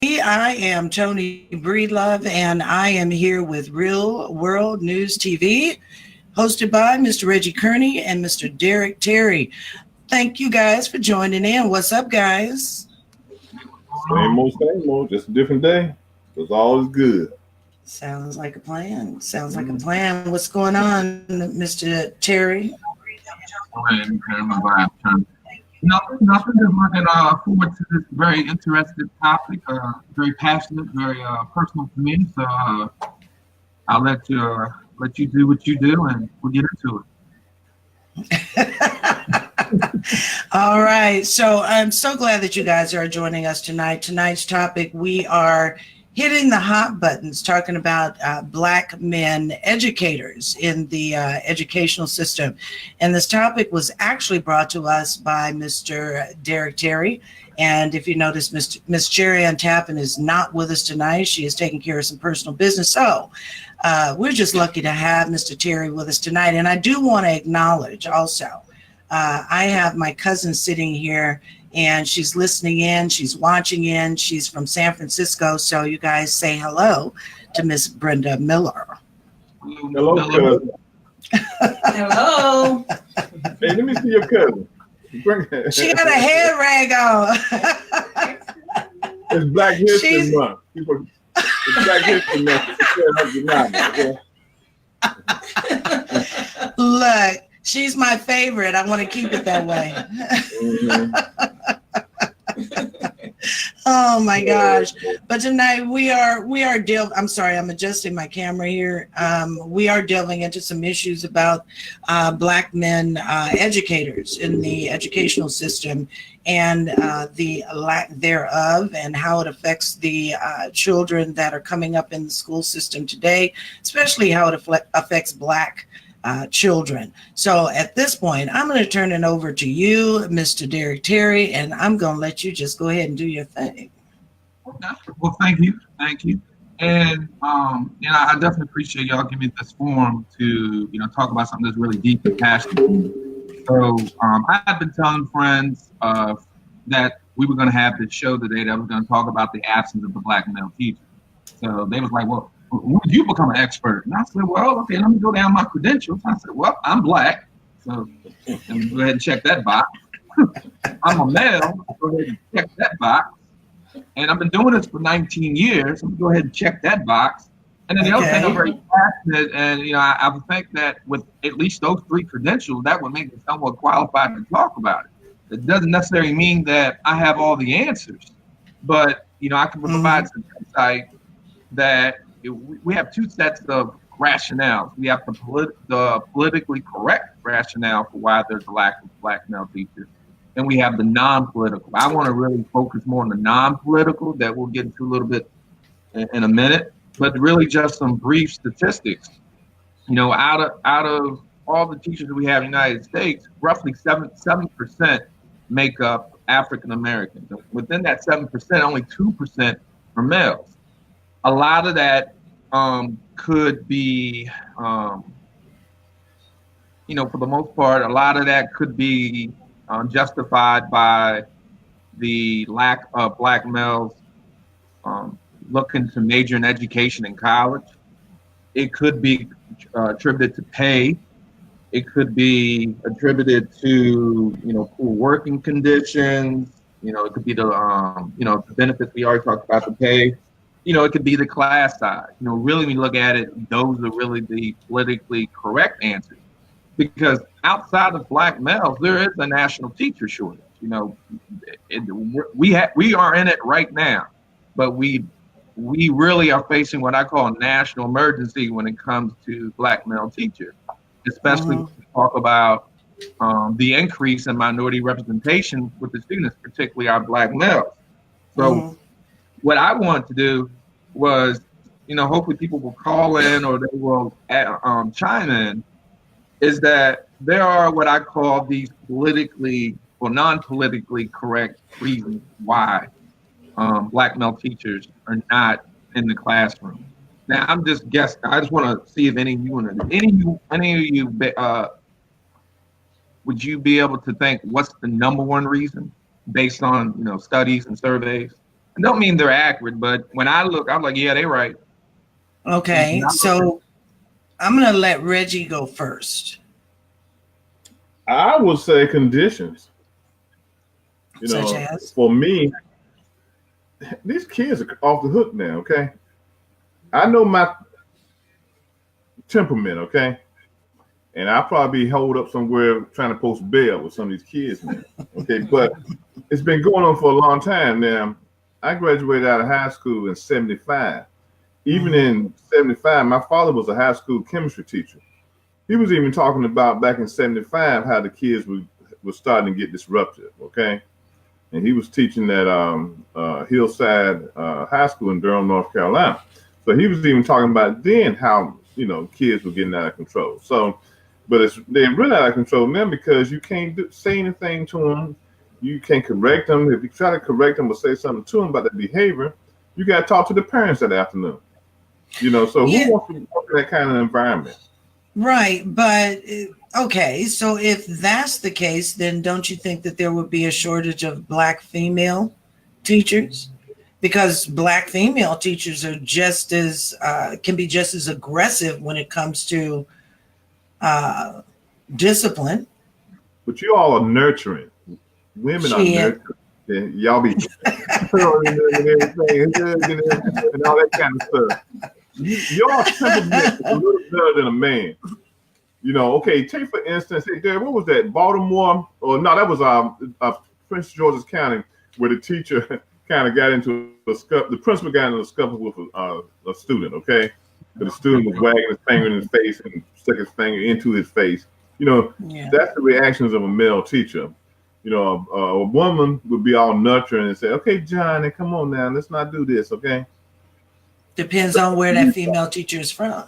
I am Tony Breedlove, and I am here with Real World News TV, hosted by Mr. Reggie Kearney and Mr. Derek Terry. Thank you guys for joining in. What's up, guys? Same old, just a different day. It's all is good. Sounds like a plan. What's going on, Mr. Terry? Nothing. Just looking forward to this very interesting topic. Very passionate, very personal to me. So I'll let you do what you do, and we'll get into it. All right. So I'm so glad that you guys are joining us tonight. Tonight's topic, we are hitting the hot buttons, talking about Black men educators in the educational system. And this topic was actually brought to us by Mr. Derek Terry. And if you notice, Miss Jerry Ann Tappan is not with us tonight. She is taking care of some personal business. So we're just lucky to have Mr. Terry with us tonight. And I do want to acknowledge also, I have my cousin sitting here, and she's listening in, she's watching in, she's from San Francisco. So you guys say hello to Miss Brenda Miller. Hello, cousin. Hello. Hey, let me see your cousin. She got a head rag on. It's Black History Month. It's Black History Month. Look, she's my favorite. I want to keep it that way. Oh my gosh. But tonight I'm sorry, I'm adjusting my camera here. We are delving into some issues about Black men educators in the educational system and the lack thereof, and how it affects the children that are coming up in the school system today, especially how it affects Black children. So at this point, I'm going to turn it over to you, Mr. Derek Terry, and I'm going to let you just go ahead and do your thing. Okay. Well, thank you. And I definitely appreciate y'all giving me this forum to talk about something that's really deep and passionate. So I've been telling friends that we were going to have this show today that was going to talk about the absence of the Black male teacher. So they was like, well, when did you become an expert? And I said, well, okay, let me go down my credentials. I said, well, I'm Black, so let me go ahead and check that box. I'm a male, go ahead and check that box. And I've been doing this for 19 years, so I'm going to go ahead and check that box. And then the other thing, I'm very passionate, and I would think that with at least those three credentials, that would make me somewhat qualified to talk about it. It doesn't necessarily mean that I have all the answers, but I can provide some insight that we have two sets of rationales. We have the politically correct rationale for why there's a lack of Black male teachers, and we have the non-political. I want to really focus more on the non-political that we'll get into a little bit in a minute, but really just some brief statistics. Out of all the teachers that we have in the United States, roughly 7% make up African Americans. Within that 7%, only 2% are males. A lot of that could be, for the most part, a lot of that could be justified by the lack of Black males looking to major in education in college. It could be attributed to pay. It could be attributed to, poor working conditions. It could be the benefits we already talked about, the pay. It could be the class size. Really, when you look at it, those are really the politically correct answers. Because outside of Black males, there is a national teacher shortage. We are in it right now, but we really are facing what I call a national emergency when it comes to Black male teachers, especially when we talk about the increase in minority representation with the students, particularly our Black males. So what I wanted to do was, hopefully people will call in or they will chime in, is that there are what I call these politically or non-politically correct reasons why Black male teachers are not in the classroom. Now, I'm just guessing. I just want to see if any of you would you be able to think what's the number one reason based on studies and surveys I don't mean they're accurate, but when I look, I'm like, yeah, they're right. Okay, so I'm going to let Reggie go first. I would say conditions. You know, Such as? for me, these kids are off the hook now, okay? I know my temperament, okay? And I'll probably be holed up somewhere trying to post bail with some of these kids now, okay? But it's been going on for a long time now. I graduated out of high school in 75. Even in 75, my father was a high school chemistry teacher. He was even talking about back in 75 how the kids were starting to get disruptive, okay? And he was teaching at Hillside High School in Durham, North Carolina. So he was even talking about then how, you know, kids were getting out of control. So, but they're really out of control now because you can't say anything to them. You can't correct them. If you try to correct them or say something to them about their behavior, you got to talk to the parents that afternoon. You know, so who wants to work in that kind of environment? Right, but okay, so if that's the case, then don't you think that there would be a shortage of Black female teachers? Because Black female teachers are just as can be just as aggressive when it comes to discipline. But you all are nurturing. Women are nurturing. And y'all be and all that kind of stuff. Y'all temperament is a little better than a man. You know, okay, take for instance, hey, Derek, what was that? Baltimore? Or no, that was Prince George's County, where the teacher kind of got into a scuffle. The principal got into a scuffle with a student, okay? But the student was wagging his finger in his face and stuck his finger into his face. You know, that's the reactions of a male teacher. You know, a woman would be all nurturing and say, okay, Johnny, come on now, let's not do this, okay? Depends on where that female teacher is from.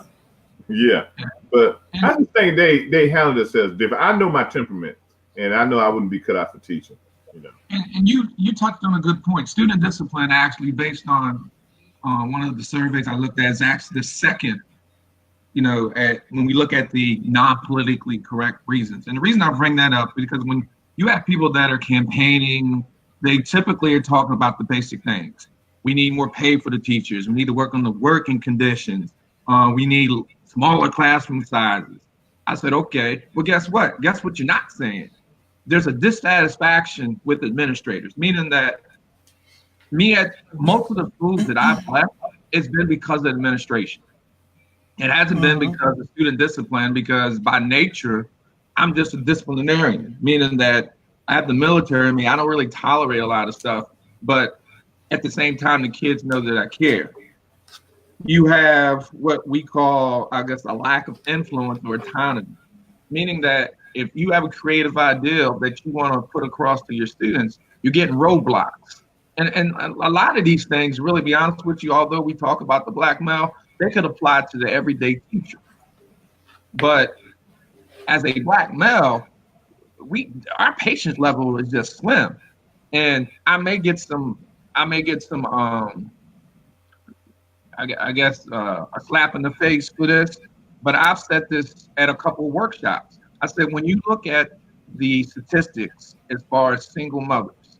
Yeah, but I just think they handle themselves different. I know my temperament, and I know I wouldn't be cut out for teaching. You know, and you touched on a good point. Student discipline, actually, based on one of the surveys I looked at, is actually the second. You know, when we look at the non-politically correct reasons, and the reason I bring that up is because when you have people that are campaigning, they typically are talking about the basic things. We need more pay for the teachers. We need to work on the working conditions. We need smaller classroom sizes. I said, okay, well, guess what? Guess what you're not saying? There's a dissatisfaction with administrators, meaning that me at most of the schools that I've left, it's been because of administration. It hasn't been because of student discipline, because by nature, I'm just a disciplinarian, meaning that I have the military in me. I don't really tolerate a lot of stuff, but at the same time, the kids know that I care. You have what we call, I guess, a lack of influence or autonomy, meaning that if you have a creative idea that you want to put across to your students, you're getting roadblocks. And a lot of these things, really be honest with you, although we talk about the Black male, they could apply to the everyday teacher. But as a Black male, our patience level is just slim. And I may get some I guess a slap in the face for this, but I've said this at a couple of workshops. I said, when you look at the statistics as far as single mothers,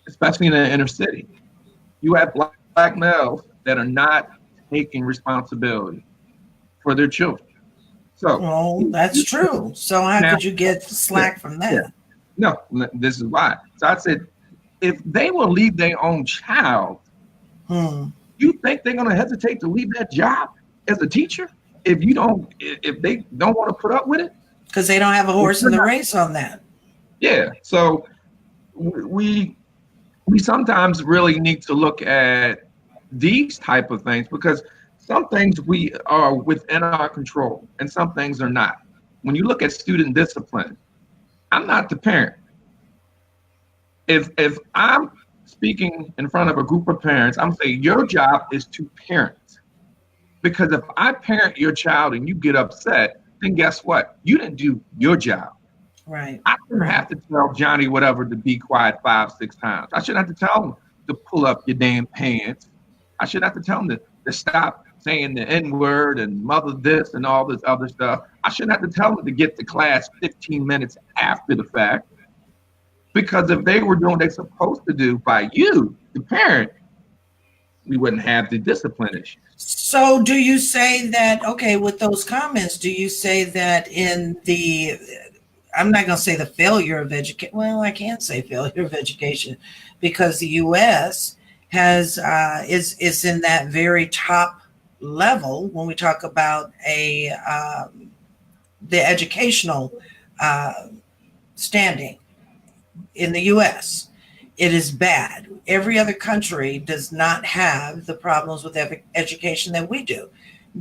especially in the inner city, you have Black males that are not taking responsibility for their children. So, well, that's true. So how could you get slack from that? Yeah. No, this is why. So I said, if they will leave their own child, you think they're going to hesitate to leave that job as a teacher if they don't want to put up with it? Because they don't have a horse in the race on that. Yeah. So we sometimes really need to look at these type of things, because some things we are within our control and some things are not. When you look at student discipline, I'm not the parent. If I'm speaking in front of a group of parents, I'm saying your job is to parent. Because if I parent your child and you get upset, then guess what? You didn't do your job. Right. I shouldn't have to tell Johnny whatever to be quiet 5-6 times. I shouldn't have to tell him to pull up your damn pants. I shouldn't have to tell him to stop saying the N-word and mother this and all this other stuff. I shouldn't have to tell him to get to class 15 minutes after the fact. Because if they were doing what they're supposed to do by you, the parent, we wouldn't have the discipline issue. So do you say that, okay, with those comments, do you say that in the, I'm not going to say the failure of education, well, I can't say failure of education, because the U.S. has, is in that very top level when we talk about the educational standing in the U.S. It is bad. Every other country does not have the problems with education that we do.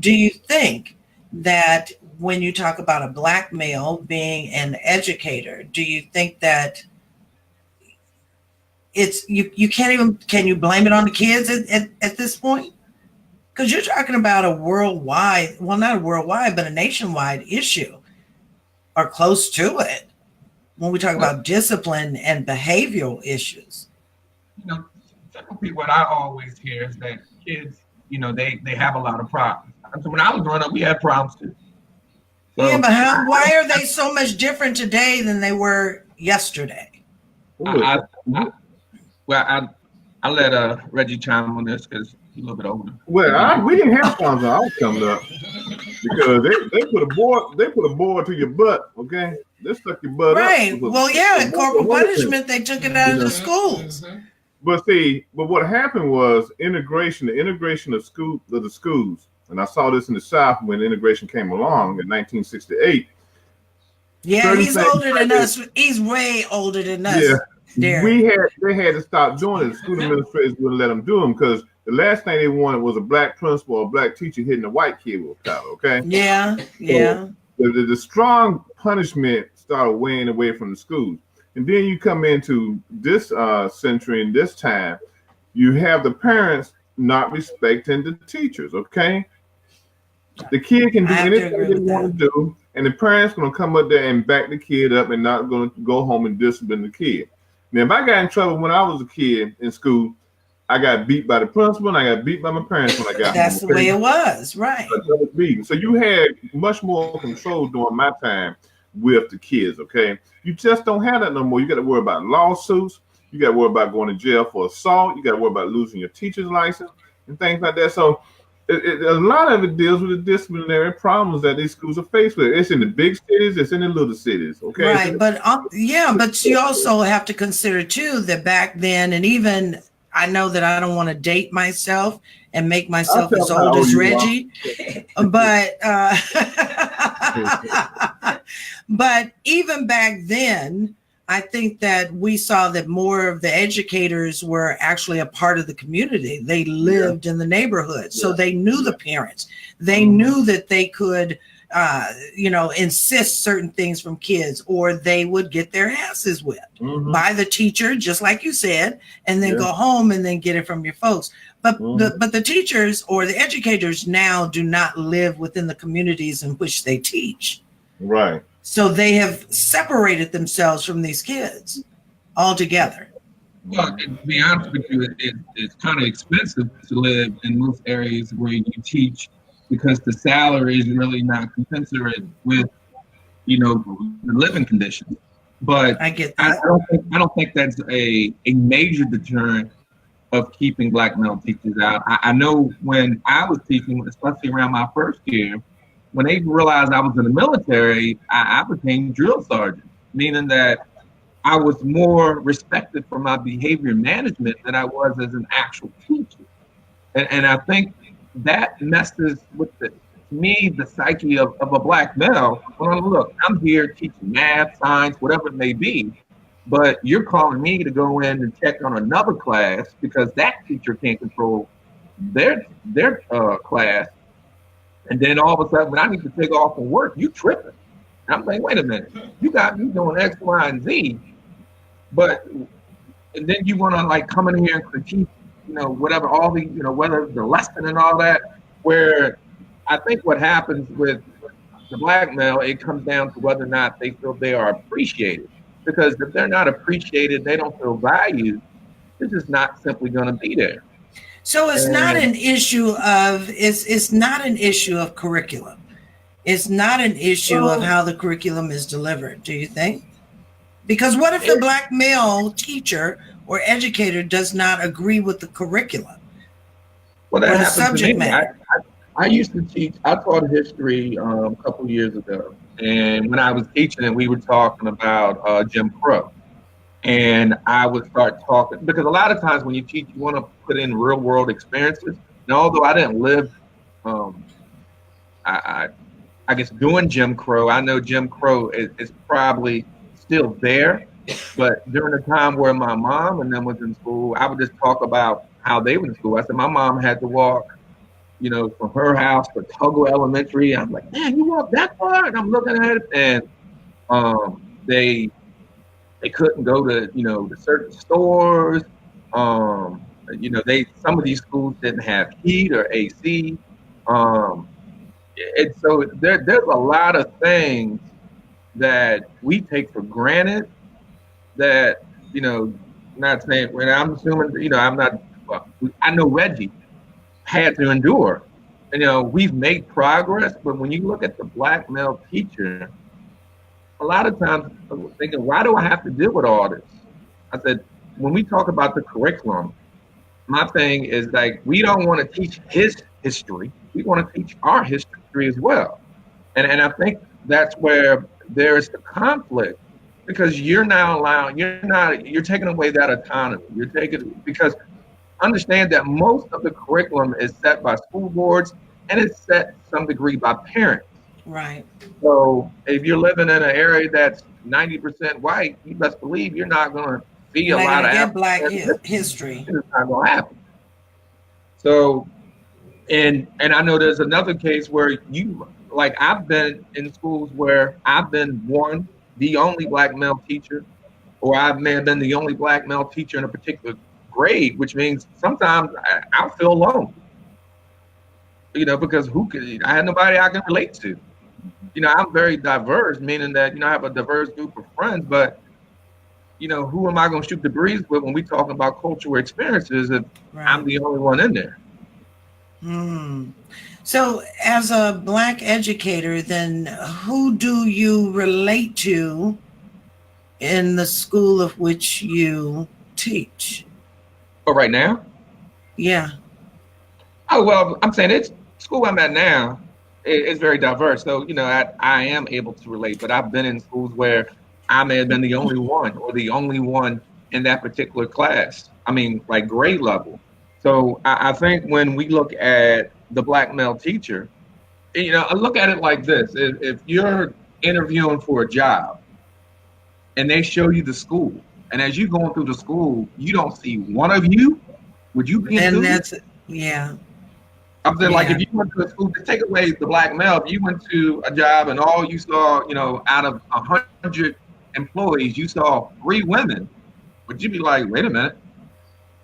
Do you think that when you talk about a Black male being an educator, do you think that it's, you can't even, can you blame it on the kids at this point? Because you're talking about a worldwide, well, not a worldwide, but a nationwide issue, or close to it, when we talk about discipline and behavioral issues. You know, typically what I always hear is that kids, you know, they have a lot of problems. So when I was growing up, we had problems too. So, yeah, but why are they so much different today than they were yesterday? I let Reggie chime on this because he's a little bit older. Well, we didn't have problems when I was coming up because they put a board to your butt, okay? They stuck your butt right. up. Well, yeah, corporal punishment, they took it out of the schools. But what happened was the integration of the schools, and I saw this in the South when integration came along in 1968. Yeah, he's older than us. He's way older than us. Yeah, they had to stop doing it. The school administrators wouldn't let them do them because the last thing they wanted was a Black principal or a Black teacher hitting a white kid with a collar. Okay. Yeah, yeah. So the strong punishment started weighing away from the schools. And then you come into this century and this time, you have the parents not respecting the teachers, okay? The kid can do anything they want to do, and the parents going to come up there and back the kid up and not going to go home and discipline the kid. Now, if I got in trouble when I was a kid in school, I got beat by the principal and I got beat by my parents when I got home. That's the way it was, right? So you had much more control during my time with the kids, okay? You just don't have that no more. You got to worry about lawsuits. You got to worry about going to jail for assault. You got to worry about losing your teacher's license and things like that. So a lot of it deals with the disciplinary problems that these schools are faced with. It's in the big cities. It's in the little cities, okay? Right, but but you also have to consider too that back then, and even I know that I don't want to date myself and make myself as old as Reggie, but but even back then, I think that we saw that more of the educators were actually a part of the community. They lived in the neighborhood, so they knew the parents. They knew that they could, insist certain things from kids, or they would get their asses whipped by the teacher, just like you said, and then go home and then get it from your folks. But the teachers or the educators now do not live within the communities in which they teach. Right. So they have separated themselves from these kids altogether. Well, to be honest with you, it's kind of expensive to live in most areas where you teach because the salary is really not commensurate with, the living conditions. But I get that. I don't think that's a major deterrent of keeping Black male teachers out. I know when I was teaching, especially around my first year, when they realized I was in the military, I became drill sergeant, meaning that I was more respected for my behavior management than I was as an actual teacher. And I think that messes with the psyche of a Black male. Well, look, I'm here teaching math, science, whatever it may be, but you're calling me to go in and check on another class because that teacher can't control their class. And then all of a sudden, when I need to take off from work, you tripping. And I'm like, wait a minute, you got me doing X, Y, and Z, and then you want to come in here and critique, whatever, all the, whether the lesson and all that, where I think what happens with the Black male, it comes down to whether or not they feel they are appreciated. Because if they're not appreciated, they don't feel valued, they're just not simply going to be there. So it's not an issue of it's not an issue of curriculum. It's not an issue of how the curriculum is delivered. Do you think? Because what if the black male teacher or educator does not agree with the curriculum? Well, that or the happened subject to me. matter? I used to teach. I taught history a couple years ago, and when I was teaching it, we were talking about Jim Crow, and I would start talking because a lot of times when you teach, you want to put in real world experiences. And although I didn't live, I guess doing Jim Crow, I know Jim Crow is probably still there, but during the time where my mom and them was in school, I would just talk about how they were in school. I said my mom had to walk, from her house to Tuggle Elementary. I'm like, man, you walk that far? And I'm looking at it, and they couldn't go to to certain stores. Some of these schools didn't have heat or AC. And so there's a lot of things that we take for granted that, not saying, when I'm assuming, I'm not, I know Reggie had to endure. We've made progress, but when you look at the black male teacher, a lot of times I'm thinking, why do I have to deal with all this? I said, when we talk about the curriculum, my thing is like, we don't want to teach his history. We want to teach our history as well. And I think that's where there's the conflict, because you're taking away that autonomy. Because understand that most of the curriculum is set by school boards and it's set to some degree by parents. Right. So if you're living in an area that's 90% white, you best believe you're not going to see a lot of black history. It's not going to happen. So, and I know there's another case where I've been in schools where I've been the only black male teacher, or I may have been the only black male teacher in a particular grade, which means sometimes I'll feel alone, because I had nobody I can relate to. I'm very diverse, meaning that, I have a diverse group of friends, but, who am I going to shoot the breeze with when we talking about cultural experiences if I'm the only one in there? So as a black educator, then who do you relate to in the school of which you teach? Oh, right now? Yeah. Oh, well, I'm saying it's school I'm at now. It's very diverse. So, I am able to relate, but I've been in schools where I may have been the only one or the only one in that particular class. I mean, like grade level. So I think when we look at the black male teacher, I look at it like this. If you're interviewing for a job and they show you the school, and as you're going through the school, you don't see one of you, would you be in? Yeah. I'm saying, like, if you went to a school, to take away the black male, if you went to a job and all you saw, out of 100 employees, you saw 3 women, would you be like, wait a minute,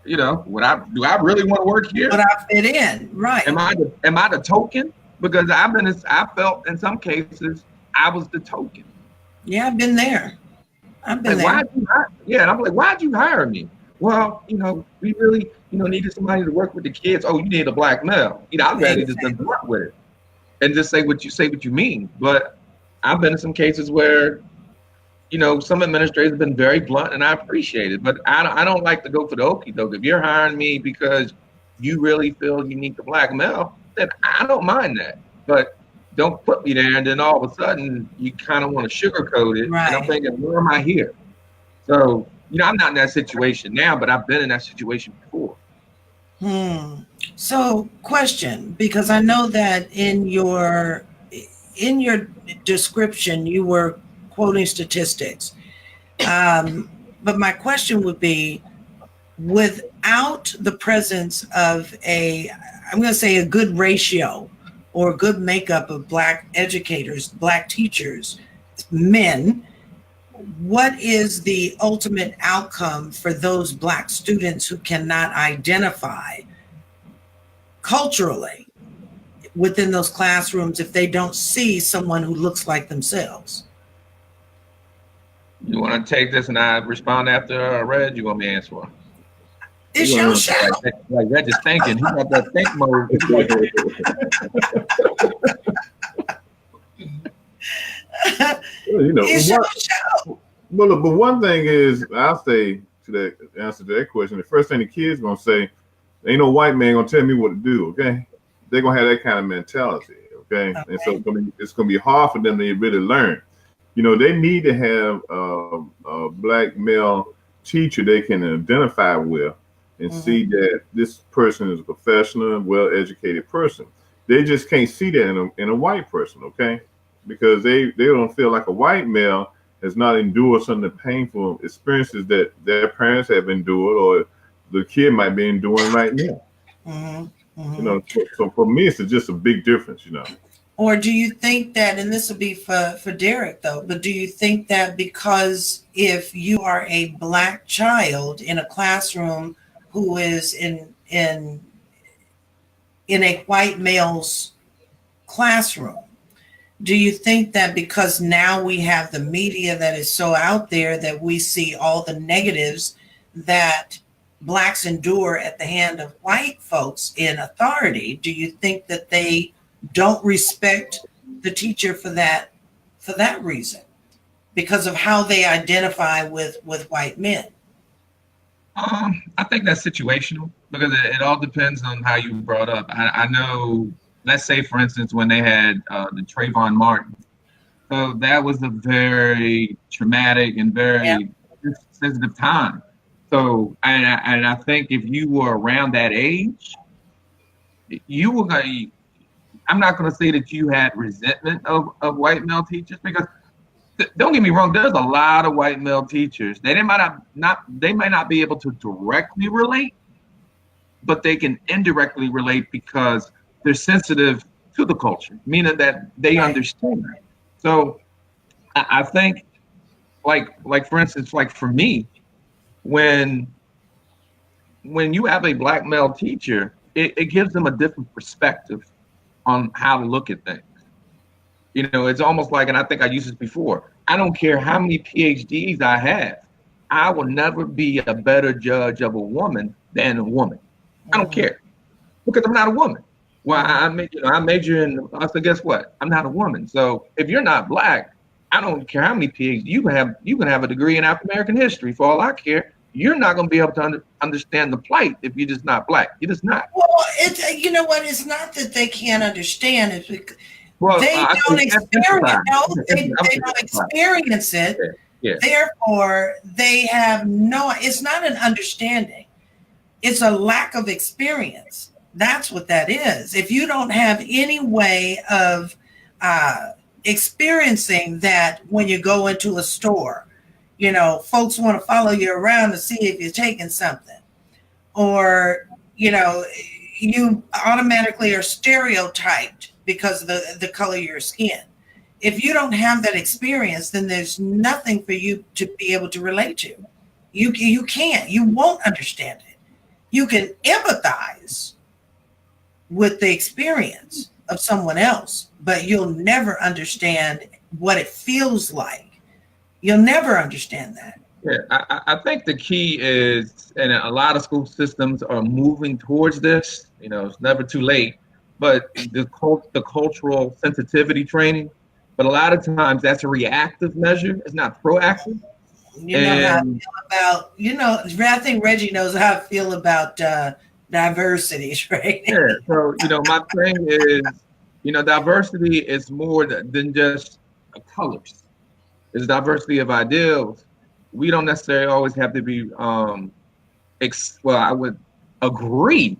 do I really want to work here? But I fit in, right? Am I the token? Because I felt in some cases I was the token. Yeah, I've been there. And I'm like, why'd you hire me? Well, we really, needed somebody to work with the kids. Oh, you need a black male. I'd rather just work with it and just say what you mean. But I've been in some cases where, some administrators have been very blunt, and I appreciate it. But I don't like to go for the okie doke. If you're hiring me because you really feel you need the black male, then I don't mind that. But don't put me there, and then all of a sudden you kind of want to sugarcoat it. Right. And I'm thinking, where am I here? So, I'm not in that situation now, but I've been in that situation before. So, question, because I know that in your description you were quoting statistics, but my question would be, without the presence of I'm going to say a good ratio or a good makeup of black educators, black teachers, men, what is the ultimate outcome for those black students who cannot identify culturally within those classrooms if they don't see someone who looks like themselves? You want to take this and I respond after Reg? You want me to answer? It's your show. Like Reg is thinking. He got that think mode. It's your show. Well, look, but one thing is, I'll say to that answer to that question, the first thing the kids gonna say, ain't no white man gonna tell me what to do. Okay, they're gonna have that kind of mentality. Okay, and so it's gonna be hard for them to really learn. You know, they need to have a black male teacher they can identify with and see that this person is a professional, well-educated person. They just can't see that in a white person, okay? Because they don't feel like a white male has not endured some of the painful experiences that their parents have endured or the kid might be enduring right now. You know, so for me, it's just a big difference, you know. Or do you think that, and this will be for Derek though, but do you think that because if you are a black child in a classroom who is in a white male's classroom, do you think that because now we have the media that is so out there that we see all the negatives that blacks endure at the hand of white folks in authority, do you think that they don't respect the teacher for that reason, because of how they identify with white men? I think that's situational because it all depends on how you were brought up. I know, let's say for instance, when they had the Trayvon Martin, so that was a very traumatic and very sensitive time. So and I think if you were around that age, you were going. I'm not going to say that you had resentment of white male teachers, because don't get me wrong, there's a lot of white male teachers. They might not be able to directly relate, but they can indirectly relate because they're sensitive to the culture, meaning that they understand. So I think, like for instance, like for me, when you have a black male teacher, it gives them a different perspective on how to look at things. You know, it's almost like, and I think I used this before, I don't care how many PhDs I have, I will never be a better judge of a woman than a woman. I don't care, because I'm not a woman. Well, I major in, I said, guess what? I'm not a woman. So if you're not black, I don't care how many PhDs you can have a degree in African American history. For all I care, you're not going to be able to understand the plight if you're just not black. You're just not. Well, it's, you know what? It's not that they can't understand. It's because they don't experience. No, they don't experience it. Yeah. Therefore, they have no. It's not an understanding. It's a lack of experience. That's what that is. If you don't have any way of experiencing that when you go into a store, you know, folks want to follow you around to see if you're taking something, or, you know, you automatically are stereotyped because of the color of your skin. If you don't have that experience, then there's nothing for you to be able to relate to. You can't, you won't understand it. You can empathize with the experience of someone else, but you'll never understand what it feels like. You'll never understand that. Yeah, I think the key is, and a lot of school systems are moving towards this, you know, it's never too late, but the cultural sensitivity training, but a lot of times that's a reactive measure. It's not proactive. You know how I feel about, you know, I think Reggie knows how I feel about diversity, right? Yeah, so, you know, my thing is, you know, diversity is more than just colors. It's diversity of ideals. We don't necessarily always have to be, well, I would agree,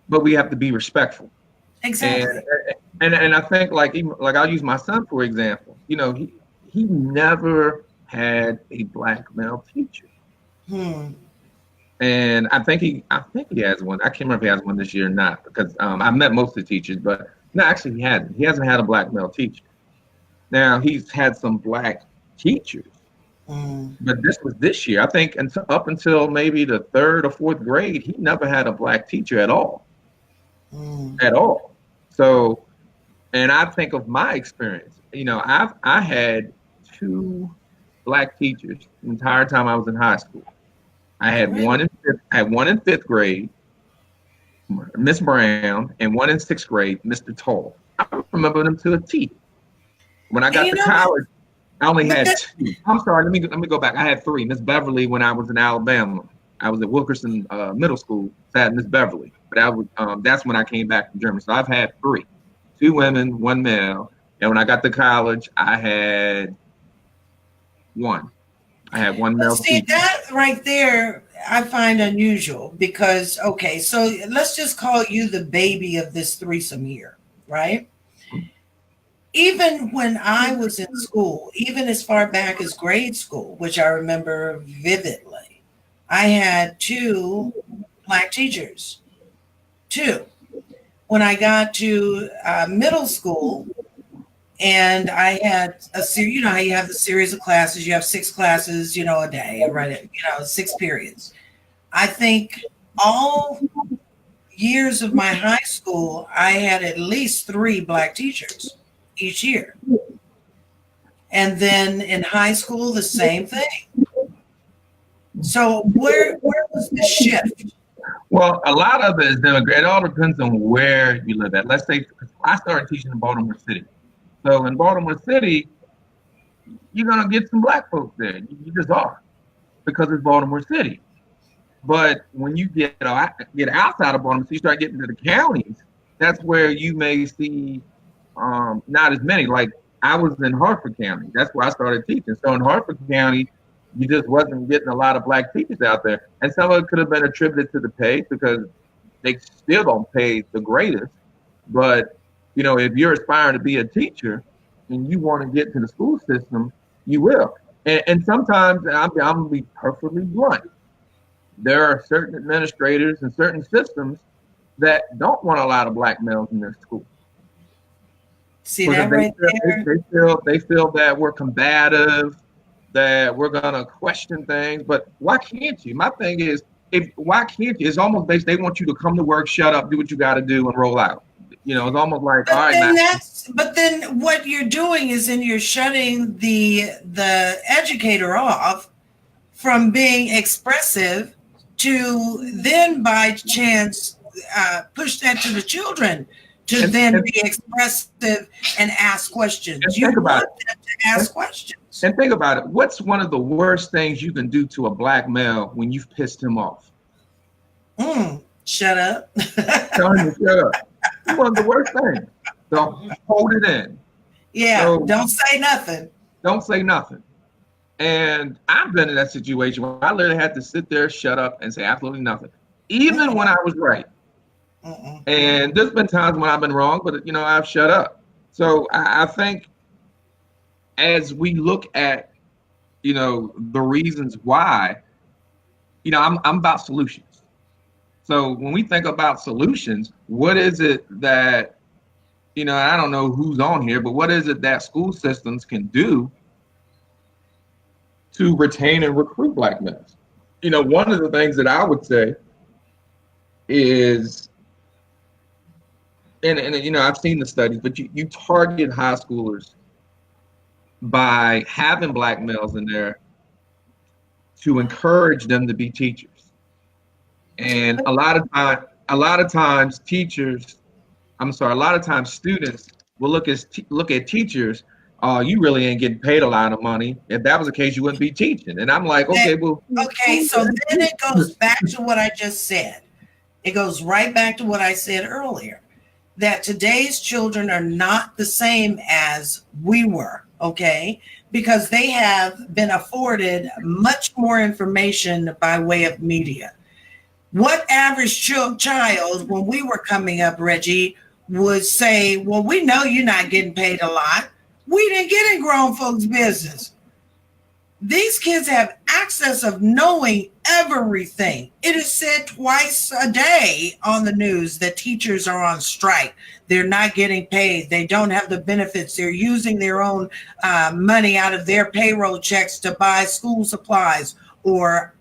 but we have to be respectful. Exactly. And I think like I'll use my son for example. You know, he never had a black male teacher. And I think he has one. I can't remember if he has one this year or not, because I met most of the teachers, but no, actually he hasn't. He hasn't had a black male teacher. Now he's had some black teachers, but this was this year. I think up until maybe the 3rd or 4th grade, he never had a black teacher at all. At all. So, and I think of my experience, you know, I had 2 black teachers the entire time I was in high school. I had one in 5th grade, Miss Brown, and one in 6th grade, Mr. Toll. I remember them to a T. When I got to college, I only had two. I'm sorry. Let me go back. I had three. Miss Beverly when I was in Alabama. I was at Wilkerson Middle School. So I had Miss Beverly, but that's when I came back from Germany. So I've had three, two women, one male. And when I got to college, I had one. I had one male. See, that right there, I find unusual because, okay, so let's just call you the baby of this threesome here, right? Even when I was in school, even as far back as grade school, which I remember vividly, I had two Black teachers. Two. When I got to middle school, and I had a series, you know how you have the series of classes, you have 6 classes, a day, right? 6 periods. I think all years of my high school, I had at least 3 Black teachers each year. And then in high school, the same thing. So where was the shift? Well, a lot of it is demographic. It all depends on where you live at. Let's say I started teaching in Baltimore City. So in Baltimore City, you're gonna get some Black folks there. You just are, because it's Baltimore City. But when you get outside of Baltimore City, you start getting to the counties. That's where you may see not as many. Like I was in Hartford County. That's where I started teaching. So in Hartford County, you just wasn't getting a lot of Black teachers out there. And some of it could have been attributed to the pay because they still don't pay the greatest. But if you're aspiring to be a teacher and you want to get to the school system, you will. And sometimes, I'm going to be perfectly blunt, there are certain administrators and certain systems that don't want a lot of Black males in their school. See that right there? They feel that we're combative, that we're going to question things. But why can't you? My thing is, why can't you? It's almost based, they want you to come to work, shut up, do what you got to do, and roll out. It's almost like, but all right, but then what you're doing is you're shutting the educator off from being expressive to then by chance push that to the children to then be expressive and ask questions. You want them to ask questions. And think about it. What's one of the worst things you can do to a Black male when you've pissed him off? Shut up. Tell him to shut up. It's one of the worst things. Don't hold it in. Yeah, so, don't say nothing. Don't say nothing. And I've been in that situation where I literally had to sit there, shut up, and say absolutely nothing, even when I was right. And there's been times when I've been wrong, but I've shut up. So I think as we look at the reasons why, I'm about solutions. So when we think about solutions, what is it that, I don't know who's on here, but what is it that school systems can do to retain and recruit Black males? One of the things that I would say is, and I've seen the studies, but you target high schoolers by having Black males in there to encourage them to be teachers. And a lot of times students will look at teachers. You really ain't getting paid a lot of money. If that was the case, you wouldn't be teaching. And I'm like, okay, so then it goes back to what I just said. It goes right back to what I said earlier, that today's children are not the same as we were, okay? Because they have been afforded much more information by way of media. What average child, when we were coming up, Reggie, would say, well, we know you're not getting paid a lot. We didn't get in grown folks' business. These kids have access of knowing everything. It is said twice a day on the news that teachers are on strike. They're not getting paid. They don't have the benefits. They're using their own money out of their payroll checks to buy school supplies or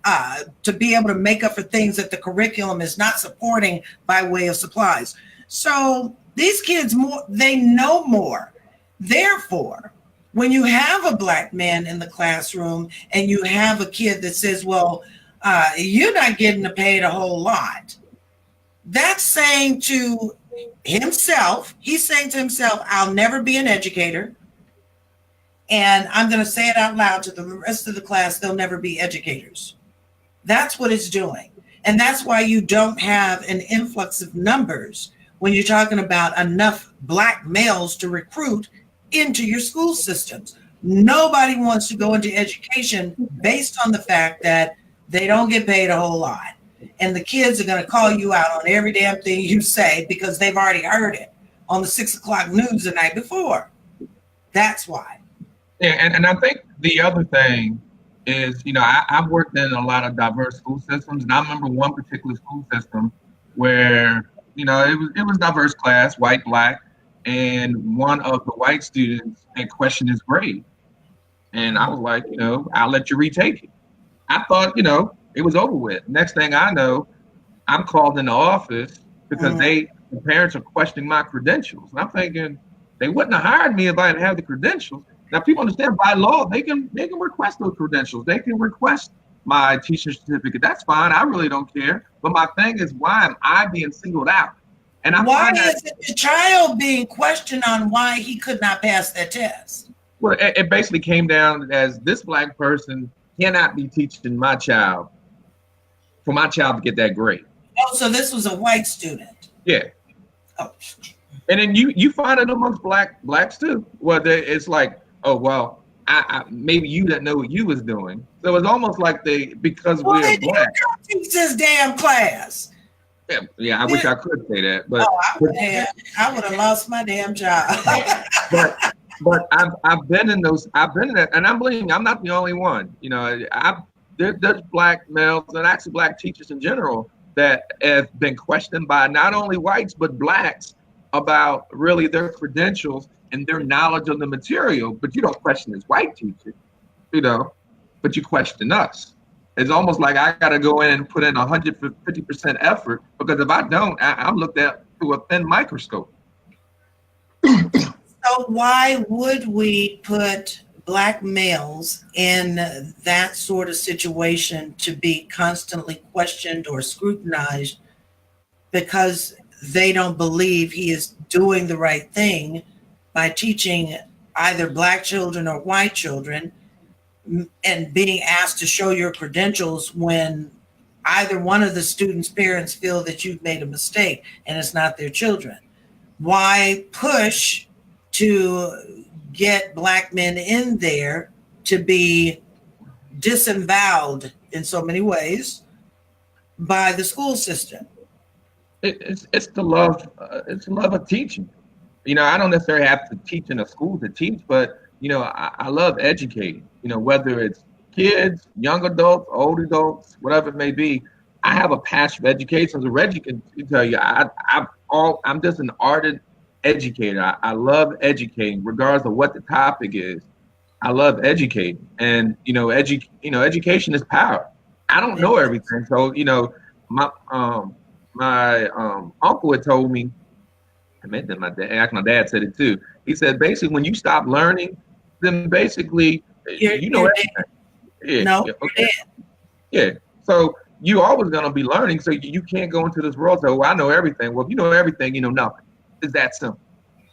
to be able to make up for things that the curriculum is not supporting by way of supplies. So these kids, they know more. Therefore, when you have a Black man in the classroom and you have a kid that says, well, you're not getting paid a whole lot, that's saying to himself, he's saying to himself, I'll never be an educator. And I'm going to say it out loud to the rest of the class, they'll never be educators. That's what it's doing. And that's why you don't have an influx of numbers when you're talking about enough Black males to recruit into your school systems. Nobody wants to go into education based on the fact that they don't get paid a whole lot. And the kids are going to call you out on every damn thing you say because they've already heard it on the 6 o'clock news the night before. That's why. Yeah, and I think the other thing is, I've worked in a lot of diverse school systems, and I remember one particular school system where, it was diverse class, white, Black, and one of the white students had questioned his grade. And I was like, I'll let you retake it. I thought, it was over with. Next thing I know, I'm called in the office because the parents are questioning my credentials. And I'm thinking, they wouldn't have hired me if I didn't have the credentials. Now, people understand by law, they can request those credentials. They can request my teacher certificate. That's fine. I really don't care. But my thing is, why am I being singled out? And why is it the child being questioned on why he could not pass that test? Well, it basically came down as this Black person cannot be teaching my child for my child to get that grade. Oh, so this was a white student. Yeah. Oh. And then you find it amongst blacks too. Well, it's like, oh well, I maybe you didn't know what you was doing. So it's almost like because we're Black. Teach this damn class. Yeah, I wish I could say that, but I would have lost my damn job. but I've been in those. I've been in that, and I'm believing I'm not the only one. There's Black males and actually Black teachers in general that have been questioned by not only whites but Blacks about really their credentials and their knowledge of the material. But you don't question this white teacher, but you question us. It's almost like I got to go in and put in 150% effort, because if I don't, I'm looked at through a thin microscope. So why would we put Black males in that sort of situation to be constantly questioned or scrutinized because they don't believe he is doing the right thing by teaching either Black children or white children, and being asked to show your credentials when either one of the students' parents feel that you've made a mistake and it's not their children? Why push to get Black men in there to be disemboweled in so many ways by the school system? It's the love. It's the love of teaching. I don't necessarily have to teach in a school to teach, but I love educating. Whether it's kids, young adults, old adults, whatever it may be, I have a passion for education. As a Reggie can tell you, I'm just an ardent educator. I love educating, regardless of what the topic is. I love educating, and education is power. I don't know everything, so my uncle had told me. I meant that my dad said it too. He said basically, when you stop learning, then basically you know everything. Yeah. No. Okay. Yeah. So you always gonna be learning. So you can't go into this world and say, "Well, I know everything." Well, if you know everything, you know nothing. It's that simple.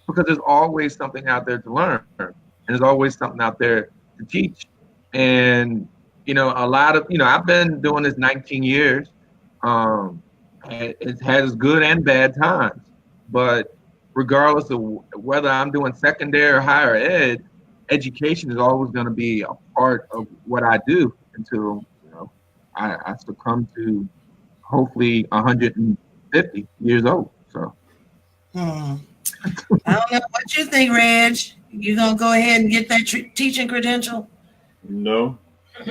Because there's always something out there to learn, and there's always something out there to teach. And a lot of I've been doing this 19 years. It has good and bad times, but regardless of whether I'm doing secondary or higher ed, education is always going to be a part of what I do until I succumb to hopefully 150 years old. So I don't know what you think, Reg. You gonna go ahead and get that teaching credential? No. I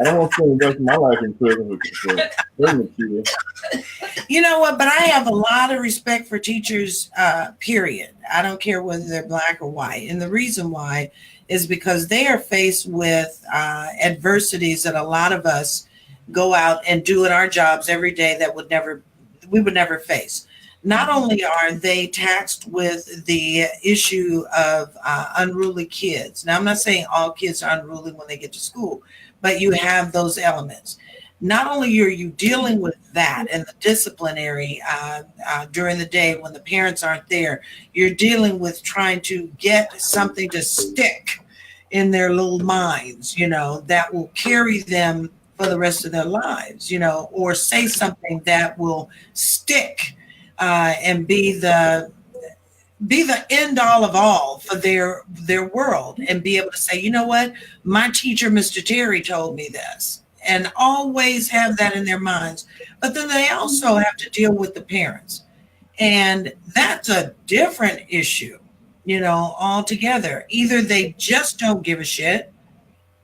don't want to spend the rest of my life in prison. You know what? But I have a lot of respect for teachers, period. I don't care whether they're Black or white. And the reason why is because they are faced with adversities that a lot of us go out and do in our jobs every day that we would never face. Not only are they taxed with the issue of unruly kids. Now, I'm not saying all kids are unruly when they get to school, but you have those elements. not only are you dealing with that and the disciplinary during the day when the parents aren't there, you're dealing with trying to get something to stick in their little minds, you know, that will carry them for the rest of their lives, you know, or say something that will stick and be the end all of all for their world, and be able to say, you know what, my teacher, Mr. Terry, told me this, and always have that in their minds. But then they also have to deal with the parents, and that's a different issue, you know, altogether. Either they just don't give a shit,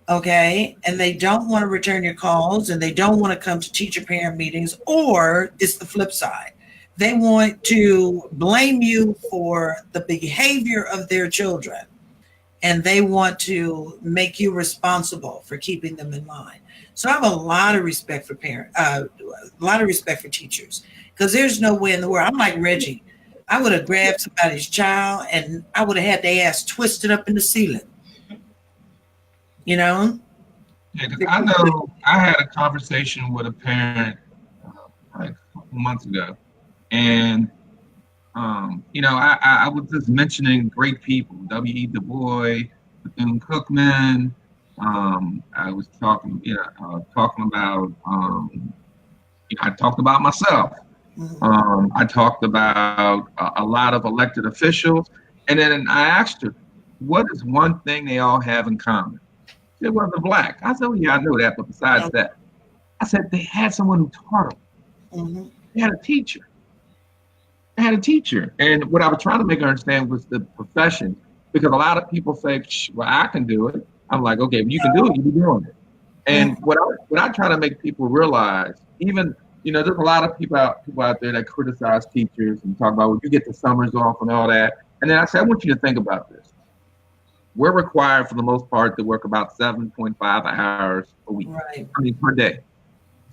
okay, and they don't want to return your calls, and they don't want to come to teacher parent meetings, or it's the flip side. They want to blame you for the behavior of their children, and they want to make you responsible for keeping them in line. So I have a lot of respect for a lot of respect for teachers, because there's no way in the world. I'm like Reggie. I would have grabbed somebody's child and I would have had their ass twisted up in the ceiling. You know? Yeah, 'cause I know I had a conversation with a parent like a couple months ago. And, you know, I was just mentioning great people, W.E. Du Bois, Bethune-Cookman. I was talking, talking about, I talked about myself. I talked about a lot of elected officials. And then I asked her, what is one thing they all have in common? She said, well, they're Black. I said, well, yeah, I know that. But besides that, I said, they had someone who taught them. They had a teacher. And what I was trying to make her understand was the profession, because a lot of people say, well, I can do it. I'm like, okay, if you can do it, you be doing it. And what I try to make people realize, even, you know, there's a lot of people out there that criticize teachers and talk about, well, you get the summers off and all that. And then I say, I want you to think about this. We're required for the most part to work about 7.5 hours a week, per day.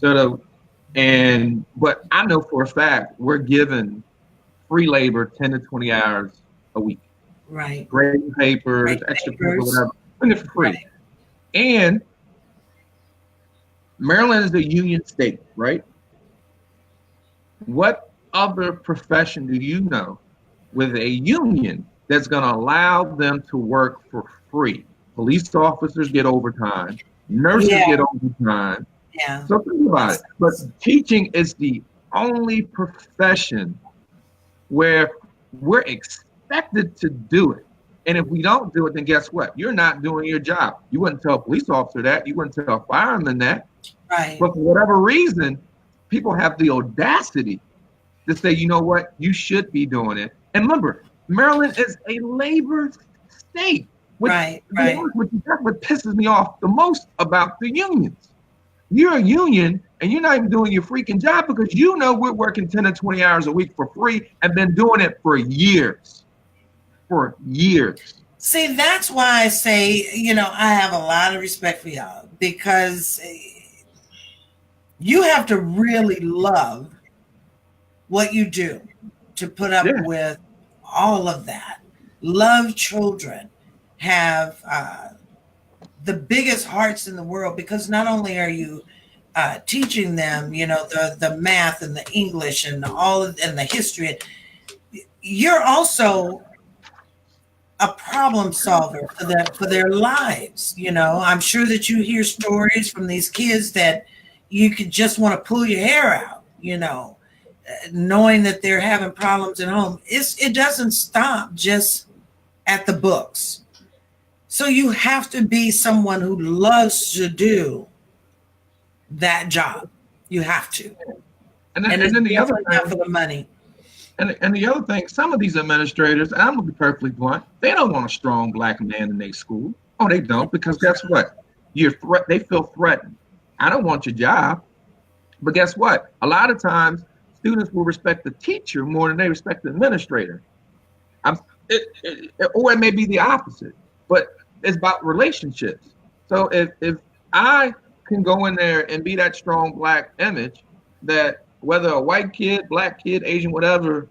But I know for a fact we're given free labor 10 to 20 hours a week. Right. Grading papers, extra papers, whatever. And it's free. Right. And Maryland is a union state, right? What other profession do you know with a union that's going to allow them to work for free? Police officers get overtime. Nurses get overtime. Yeah. So think about it. But teaching is the only profession where we're expected to do it. And if we don't do it, then guess what? You're not doing your job. You wouldn't tell a police officer that. You wouldn't tell a fireman that. Right. But for whatever reason, people have the audacity to say, you know what? You should be doing it. And remember, Maryland is a labor state. Right. That's what pisses me off the most about the unions. You're a union and you're not even doing your freaking job, because you know we're working 10 to 20 hours a week for free and been doing it for years. See, that's why I say, you know, I have a lot of respect for y'all, because you have to really love what you do to put up with all of that. Love children, have the biggest hearts in the world, because not only are you teaching them, you know, the math and the English and and the history, you're also a problem solver for their lives. You know, I'm sure that you hear stories from these kids that you could just want to pull your hair out, you know, knowing that they're having problems at home. It doesn't stop just at the books. So you have to be someone who loves to do that job. You have to. And then the other thing, for the money. And the other thing, some of these administrators, and I'm gonna be perfectly blunt, they don't want a strong Black man in their school. Oh, they don't, because guess what? They feel threatened. I don't want your job. But guess what? A lot of times, students will respect the teacher more than they respect the administrator. Or it may be the opposite, but it's about relationships. So if I can go in there and be that strong Black image that whether a white kid, Black kid, Asian, whatever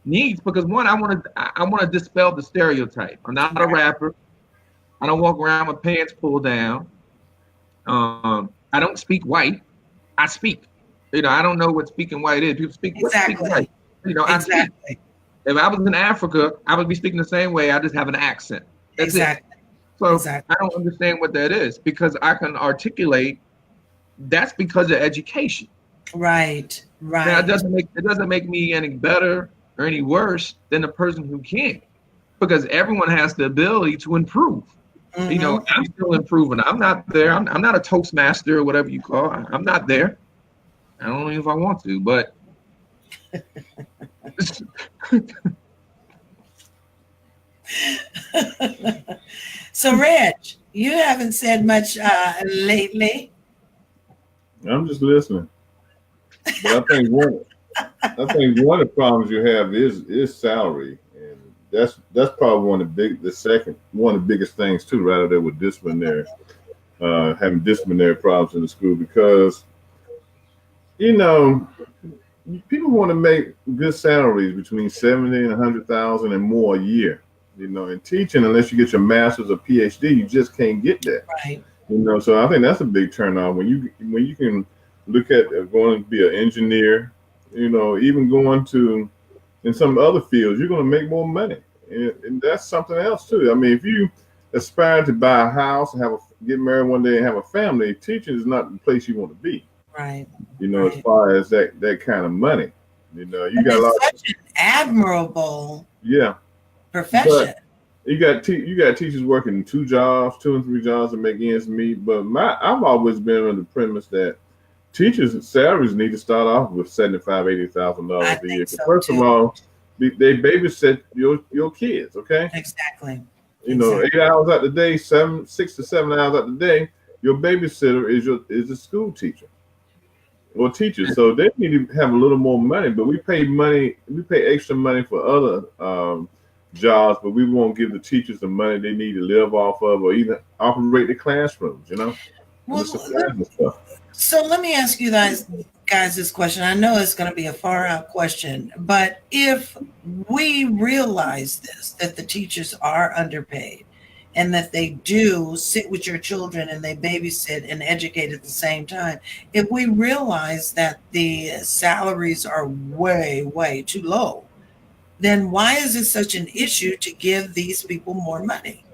needs, because one, I want to dispel the stereotype. I'm not a rapper. I don't walk around with pants pulled down. I don't speak white. I speak. I don't know what speaking white is. People speak Exactly. Speak white. I speak. If I was in Africa, I would be speaking the same way. I just have an accent. That's Exactly. it. So Exactly. I don't understand what that is, because I can articulate. That's because of education. Right. Right. Now, it doesn't make me any better or any worse than the person who can't, because everyone has the ability to improve. Mm-hmm. I'm still improving. I'm not there. I'm not a Toastmaster or whatever you call it. I'm not there. I don't know if I want to, but So, Reg, you haven't said much lately. I'm just listening. But I think one of the problems you have is salary, and that's probably one of the biggest things too, right there with disciplinary, having disciplinary problems in the school, because people want to make good salaries between 70 and 100,000 and more a year. In teaching, unless you get your master's or PhD, you just can't get that. Right. So I think that's a big turnoff when you can look at going to be an engineer, even going to in some other fields, you're going to make more money, and that's something else too. I mean, if you aspire to buy a house and get married one day and have a family, teaching is not the place you want to be. Right. As far as that kind of money, you got a lot. Such an admirable profession. But you got teachers working 2 and 3 jobs to make ends meet. But I've always been on the premise that teachers' salaries need to start off with $75,000-$80,000 a year. So first of all, they babysit your kids. Okay. Exactly. 8 hours out the day, 6 to 7 hours out the day, your babysitter is a school teacher or teacher. So they need to have a little more money. But we pay extra money for other jobs, but we won't give the teachers the money they need to live off of, or even operate the classrooms. Well, so let me ask you guys this question. I know it's going to be a far out question, but if we realize that the teachers are underpaid and that they do sit with your children and they babysit and educate at the same time, if we realize that the salaries are way, way too low, then why is it such an issue to give these people more money?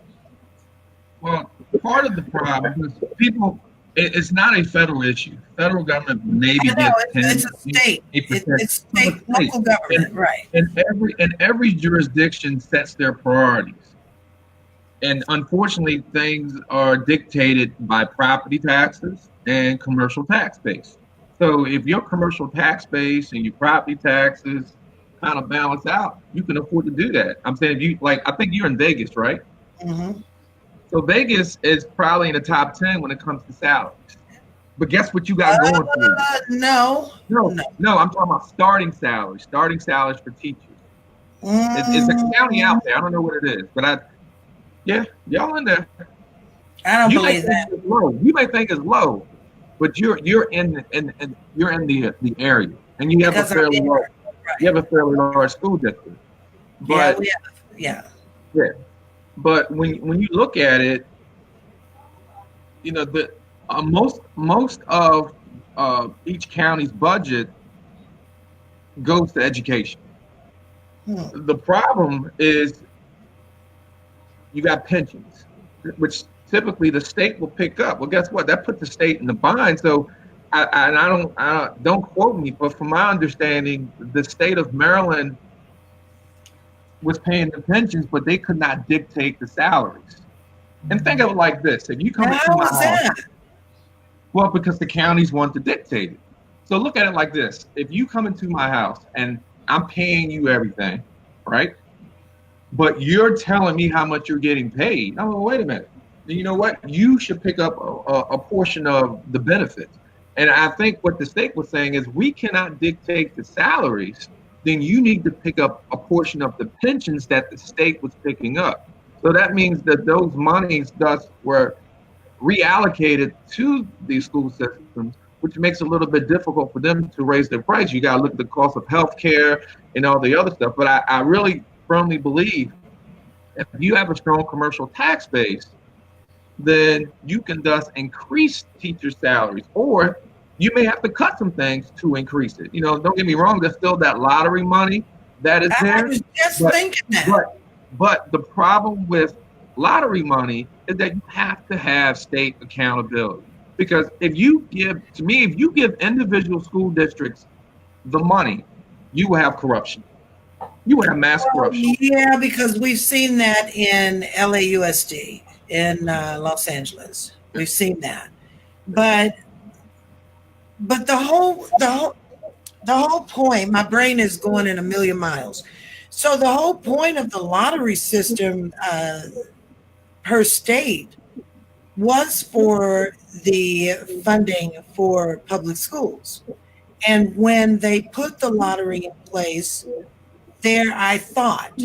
Well, part of the problem is it's not a federal issue. Federal government maybe gets 10. It's a state. It's state, local government, right? And every jurisdiction sets their priorities. And unfortunately, things are dictated by property taxes and commercial tax base. So if your commercial tax base and your property taxes kind of balance out, you can afford to do that. I'm saying I think you're in Vegas, right? Mm-hmm. So Vegas is probably in the top 10 when it comes to salaries. But guess what you got going for you? No, I'm talking about starting salaries for teachers. It's a county out there. I don't know what it is, but y'all in there. I don't believe that. You may think it's low, but you're in the area, and you have a fairly large school district. But yeah. But when you look at it, the most of each county's budget goes to education. The problem is you got pensions, which typically the state will pick up. Well, guess what? That puts the state in the bind. So, I don't quote me, but from my understanding, the state of Maryland was paying the pensions, but they could not dictate the salaries. And think of it like this: if you come into my house, well, because the counties want to dictate it. So look at it like this: if you come into my house and I'm paying you everything, right? But you're telling me how much you're getting paid. Oh, wait a minute. You know what? You should pick up a portion of the benefits. And I think what the state was saying is we cannot dictate the salaries. Then you need to pick up a portion of the pensions that the state was picking up. So that means that those monies thus were reallocated to these school systems, which makes it a little bit difficult for them to raise their price. You got to look at the cost of healthcare and all the other stuff. But I really firmly believe if you have a strong commercial tax base, then you can thus increase teachers' salaries. Or you may have to cut some things to increase it. You know, don't get me wrong, there's still that lottery money that is there. I was just thinking that. But the problem with lottery money is that you have to have state accountability. Because if you give individual school districts the money, you will have corruption. You will have mass corruption. Yeah, because we've seen that in LAUSD in Los Angeles. We've seen that. But the whole point, my brain is going in a million miles. So the whole point of the lottery system per state was for the funding for public schools. And when they put the lottery in place, there I thought,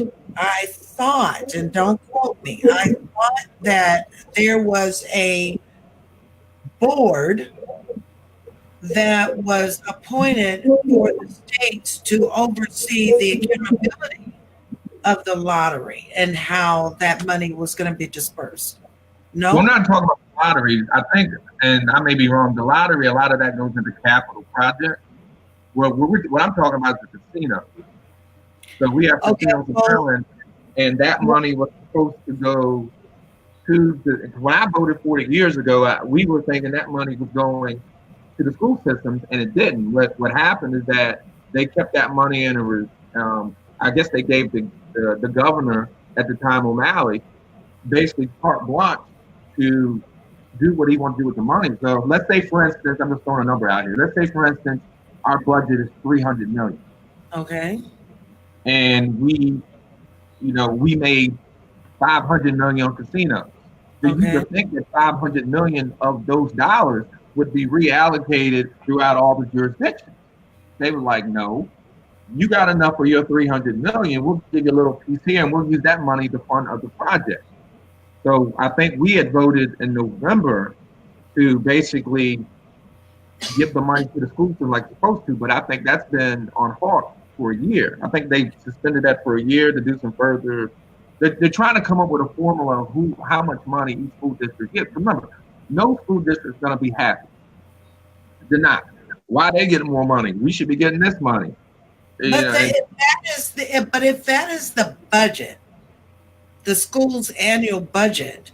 and don't quote me, I thought that there was a board that was appointed for the states to oversee the accountability of the lottery and how that money was going to be dispersed. No, we're not talking about the lottery. I think, and I may be wrong, the lottery, a lot of that goes into capital projects. What I'm talking about is the casino. So we have casinos in Maryland, and that money was supposed to go to the. When I voted for it years ago, we were thinking that money was going to the school systems, and it didn't. What happened is that they kept that money in a. I guess they gave the governor at the time, O'Malley, basically carte blanche to do what he wants to do with the money. So let's say, for instance, I'm just throwing a number out here. Let's say, for instance, our budget is $300 million. Okay. And we made $500 million on casinos. So you would think that $500 million of those dollars would be reallocated throughout all the jurisdictions. They were like, no, you got enough for your $300 million. We'll give you a little piece here, and we'll use that money to fund other projects. So I think we had voted in November to basically give the money to the school system like it's supposed to, but I think that's been on halt for a year. I think they suspended that for a year to do some further. They're trying to come up with a formula of how much money each school district gets. Remember, no school district is going to be happy. They're not. Why they getting more money? We should be getting this money. But if that is the budget, the school's annual budget,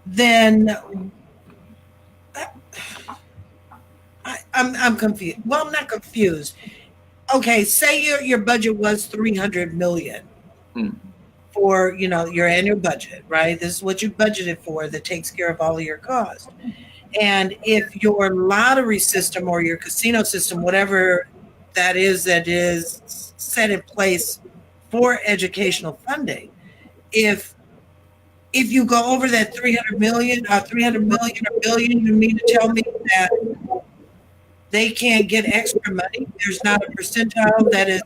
then I'm confused. Well, I'm not confused. Okay, say your budget was $300 million for your annual budget, right? This is what you budgeted for that takes care of all of your costs. And if your lottery system or your casino system, whatever that is set in place for educational funding, if you go over that 300 million or billion, you mean to tell me that they can't get extra money? There's not a percentile that is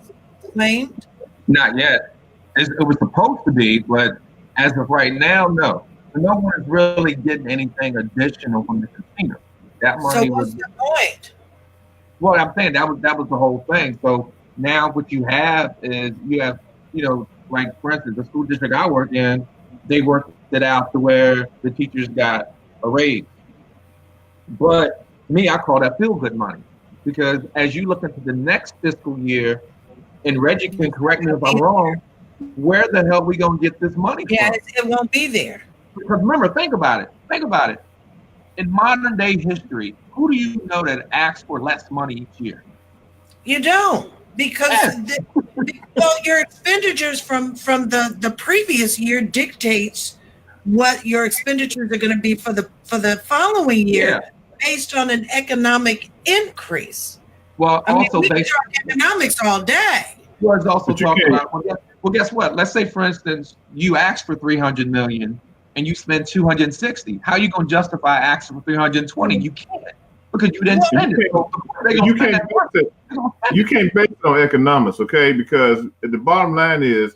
claimed? Not yet. It was supposed to be, but as of right now, no. No one is really getting anything additional from the casino. That money so what's the point? Well, I'm saying that was the whole thing. So now what you have is like for instance, the school district I work in, they worked it out to where the teachers got a raise. But me, I call that feel-good money, because as you look into the next fiscal year, and Reggie can correct me if I'm wrong, where the hell are we gonna get this money from? Yeah, it won't be there. Because remember, think about it. In modern day history, who do you know that asks for less money each year? You don't, because your expenditures from the previous year dictates what your expenditures are going to be for the following year, based on an economic increase. Well, we can talk economics all day. Was also talking about. Well, guess what? Let's say, for instance, you asked for $300 million and you spend $260. How are you going to justify asking for $320? You can't, because you didn't spend it. You can't base it on economics, okay? Because the bottom line is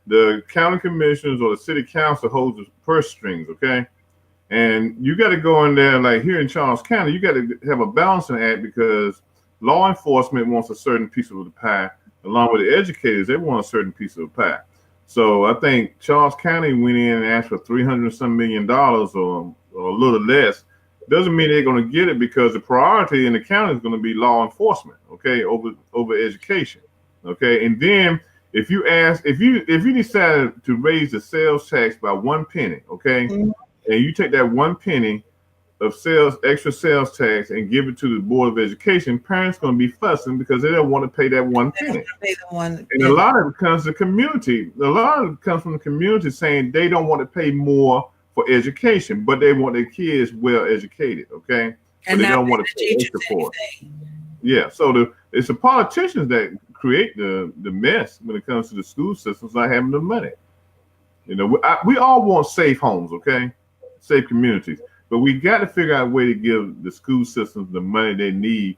the county commissioners or the city council holds the purse strings, okay? And you got to go in there, like here in Charles County, you got to have a balancing act, because law enforcement wants a certain piece of the pie, along with the educators, they want a certain piece of the pie. So I think Charles County went in and asked for $300 some million or a little less, doesn't mean they're going to get it, because the priority in the county is going to be law enforcement, okay, over education, okay. And then if you decided to raise the sales tax by 1 penny, okay, and you take that 1 penny of extra sales tax and give it to the Board of Education, parents going to be fussing because they don't want to pay that 1 penny. And a lot of it comes to community. A lot of it comes from the community saying they don't want to pay more for education, but they want their kids well educated, okay? And but they don't want to pay extra for it. Yeah, so it's the politicians that create the mess when it comes to the school systems not having the money. You know, we all want safe homes, okay? Safe communities. But we got to figure out a way to give the school systems the money they need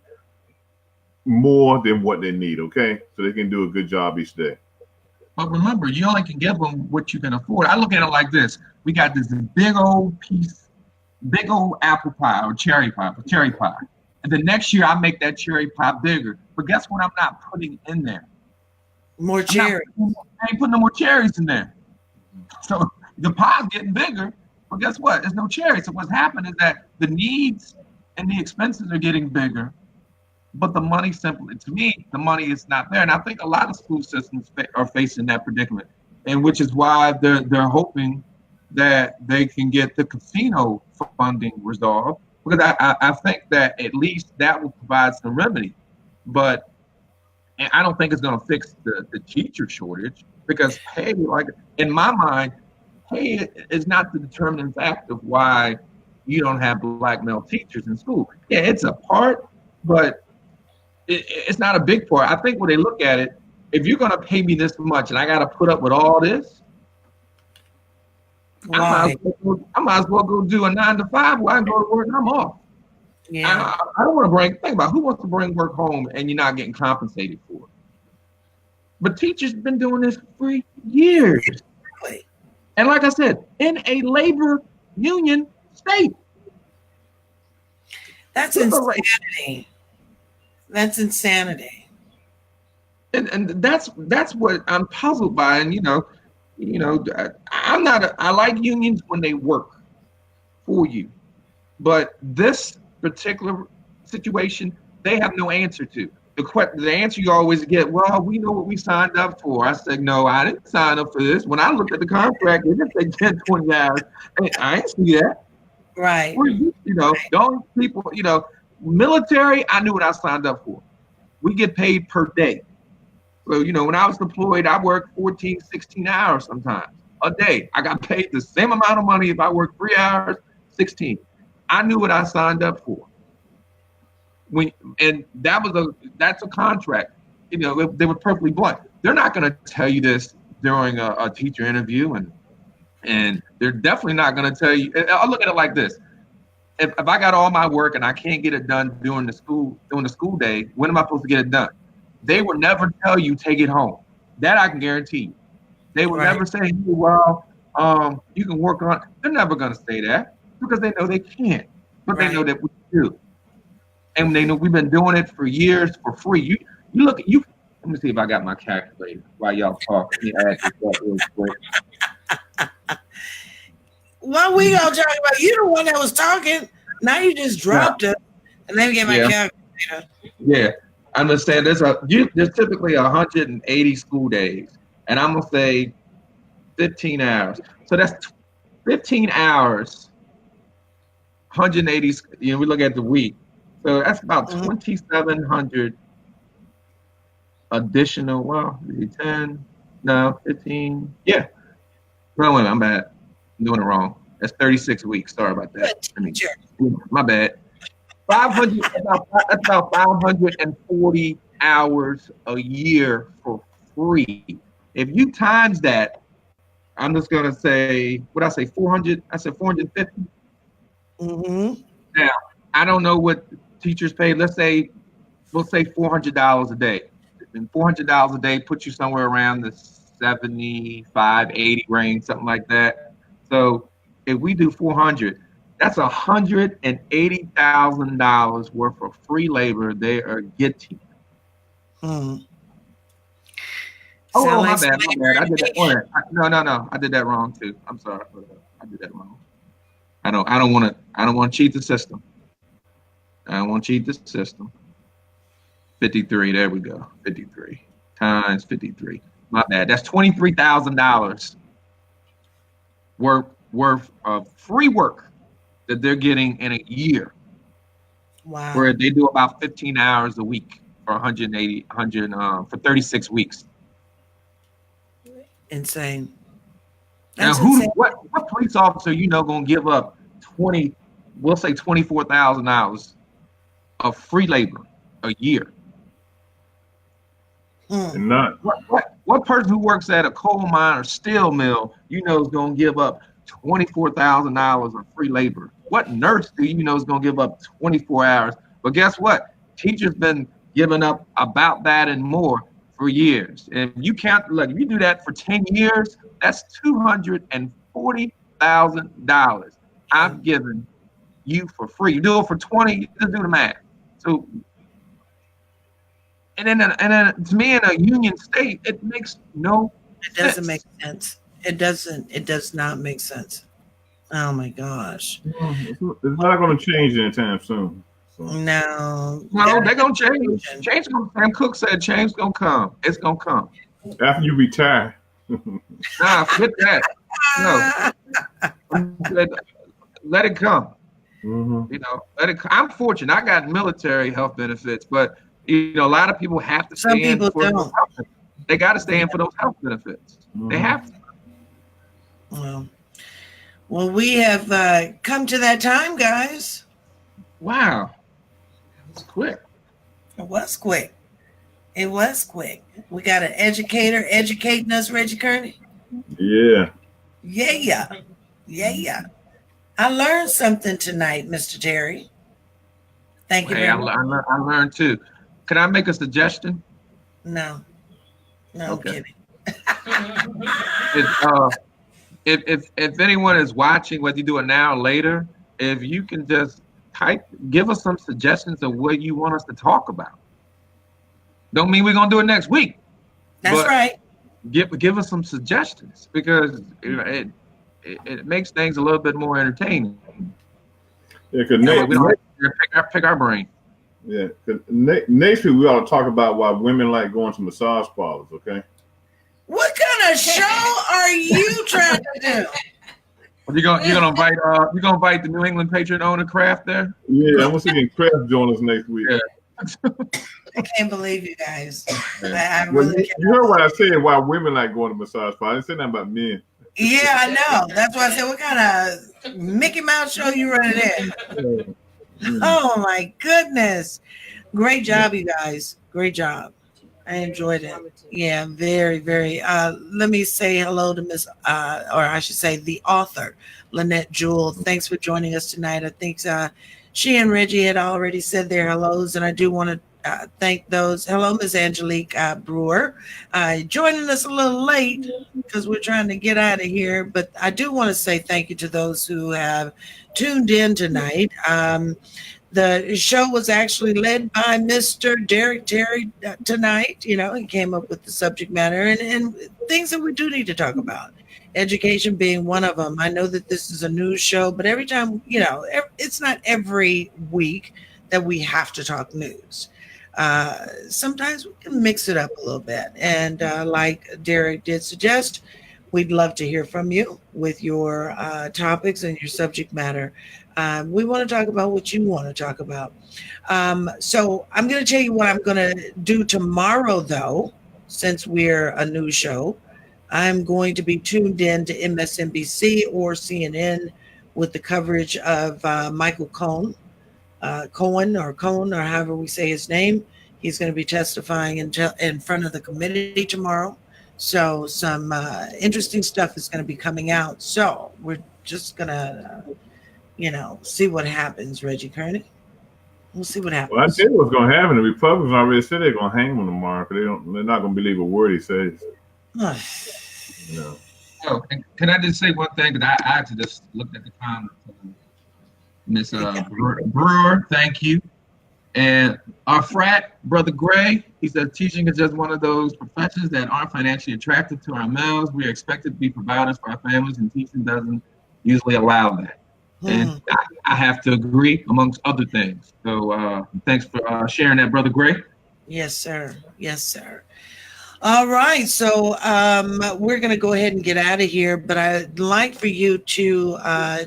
more than what they need, okay? So they can do a good job each day. But remember, you only can give them what you can afford. I look at it like this. We got this big old apple pie or cherry pie. And the next year I make that cherry pie bigger. But guess what I'm not putting in there? More cherries. I ain't putting no more cherries in there. So the pie's getting bigger. Well, guess what? There's no cherry. So what's happened is that the needs and the expenses are getting bigger, but the money to me, the money is not there. And I think a lot of school systems are facing that predicament, and which is why they're hoping that they can get the casino funding resolved, because I think that at least that will provide some remedy. But I don't think it's going to fix the teacher shortage, because pay, like in my mind, pay is not the determining factor of why you don't have black male teachers in school. Yeah, it's a part, but it's not a big part. I think when they look at it, if you're going to pay me this much and I got to put up with all this, I might as well go do a 9 to 5 where I can go to work and I'm off. Yeah. I don't want to think about who wants to bring work home and you're not getting compensated for it. But teachers have been doing this for years. Exactly. And like I said, in a labor union state. That's insanity. That's insanity. And that's what I'm puzzled by. And I like unions when they work for you, but this particular situation, they have no answer to. The answer you always get, well, we know what we signed up for. I said, no, I didn't sign up for this. When I looked at the contract, it didn't say 10, 20 hours. I didn't see that. Right. The only people, military, I knew what I signed up for. We get paid per day. So, when I was deployed, I worked 14, 16 hours sometimes a day. I got paid the same amount of money if I worked 3 hours, 16. I knew what I signed up for. That's a contract. They were perfectly blunt. They're not going to tell you this during a teacher interview, and they're definitely not going to tell you. I'll look at it like this: if I got all my work and I can't get it done during the school day, when am I supposed to get it done? They would never tell you take it home. That I can guarantee you. They would never say, hey, well, you can work on it. They're never going to say that because they know they can't, but they know that we do. And they know we've been doing it for years for free. You look at you. Let me see if I got my calculator while y'all talk. Let me add this up real quick. What we gonna talk about? You the one that was talking. Now you just dropped it, and let me get my calculator. Yeah, I'm gonna say there's typically 180 school days, and I'm gonna say 15 hours. So that's 15 hours. 180. We look at the week. So that's about 2,700 additional. Well, 10, no, 15. Yeah. No, wait, I'm bad. I'm doing it wrong. That's 36 weeks. Sorry about that. My bad. 500. That's about 540 hours a year for free. If you times that, I'm just gonna say, what I say, 400. I said 450. Mm-hmm. Now, I don't know what teachers pay. We'll say $400 a day. And $400 a day puts you somewhere around the 75, 80 range, something like that. So if we do 400, that's $180,000 worth of free labor they are getting. Mm. Oh, my bad. I did that. No. I did that wrong too. I'm sorry. I did that wrong. I don't want to cheat the system. I don't want to cheat the system. 53. There we go. 53 times 53. My bad. That's $23,000 worth of free work that they're getting in a year. Wow. Where they do about 15 hours a week for for 36 weeks. Insane. Now, what police officer gonna give up we'll say $24,000 of free labor a year? None. What person who works at a coal mine or steel mill is gonna give up $24,000 of free labor? What nurse do is gonna give up 24 hours? But guess what? Teachers been giving up about that and more for years. And if you do that for 10 years, that's $240,000 I'm giving you for free. You do it for 20, just do the math. So, and then to me, in a union state, it makes no sense. It doesn't make sense. It does not make sense. Oh my gosh. It's not going to change anytime soon. So. No, they're gonna change. Change gonna. Sam Cooke said, "Change gonna come. It's gonna come after you retire." Nah, forget that. No, let it come. Mm-hmm. Let it. I'm fortunate. I got military health benefits, but a lot of people have to Some stay in people for those don't. health benefits. They got to stay in for those health benefits. Mm-hmm. They have to. Well, we have come to that time, guys. Wow. It's quick. It was quick. It was quick. We got an educator educating us, Reggie Kearney. Yeah. Yeah. I learned something tonight, Mr. Terry. Thank you very much. I learned too. Can I make a suggestion? No, Okay. kidding. If anyone is watching, whether you do it now or later, if you can just give us some suggestions of what you want us to talk about. Don't mean we're gonna do it next week. That's right. Give us some suggestions, because it makes things a little bit more entertaining. Yeah, because we don't have to pick our brain. Yeah, because next week we ought to talk about why women like going to massage parlors. Okay. What kind of show are you trying to do? You're gonna invite the New England Patriot owner Kraft there? Yeah, I'm gonna see Kraft join us next week. Yeah. I can't believe you guys. Yeah. I really can't. You heard what I said? Why women like going to massage parlors? I didn't say nothing about men. Yeah, I know. That's why I said, what kind of Mickey Mouse show you running there? Oh my goodness! Great job, you guys. Great job. I enjoyed it. Yeah, very, very. Let me say hello to Miss, or I should say the author, Lynette Jewell. Thanks for joining us tonight. I think she and Reggie had already said their hellos, and I do want to thank those. Hello, Miss Angelique Brewer. Joining us a little late because we're trying to get out of here, but I do want to say thank you to those who have tuned in tonight. The show was actually led by Mr. Derek Terry tonight. He came up with the subject matter and things that we do need to talk about. Education being one of them. I know that this is a news show, but every time, it's not every week that we have to talk news. Sometimes we can mix it up a little bit. And like Derek did suggest, we'd love to hear from you with your topics and your subject matter. We want to talk about what you want to talk about. So I'm going to tell you what I'm going to do tomorrow, though, since we're a news show. I'm going to be tuned in to MSNBC or CNN with the coverage of Michael Cohen, or however we say his name. He's going to be testifying in front of the committee tomorrow. So some interesting stuff is going to be coming out. So we're just going to, see what happens, Reggie Kearney. We'll see what happens. Well, I tell you what's going to happen. The Republicans already said they're going to hang him tomorrow because they're not going to believe a word he says. Oh, and can I just say one thing? Because I actually just looked at the comments. Miss Brewer, thank you. And our frat, Brother Gray, he said teaching is just one of those professions that aren't financially attractive to our males. We are expected to be providers for our families, and teaching doesn't usually allow that. And I have to agree, amongst other things. So thanks for sharing that, Brother Gray. Yes, sir. Yes, sir. All right. So we're going to go ahead and get out of here, but I'd like for you to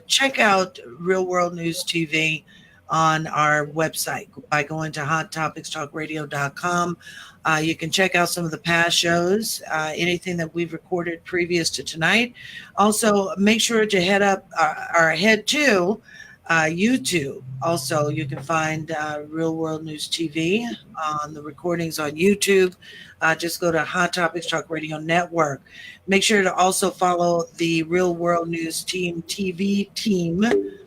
check out Real World News TV on our website by going to hottopicstalkradio.com. You can check out some of the past shows, anything that we've recorded previous to tonight. Also, make sure to head to YouTube. Also, you can find Real World News TV on the recordings on YouTube. Just go to Hot Topics Talk Radio Network. Make sure to also follow the Real World News Team TV team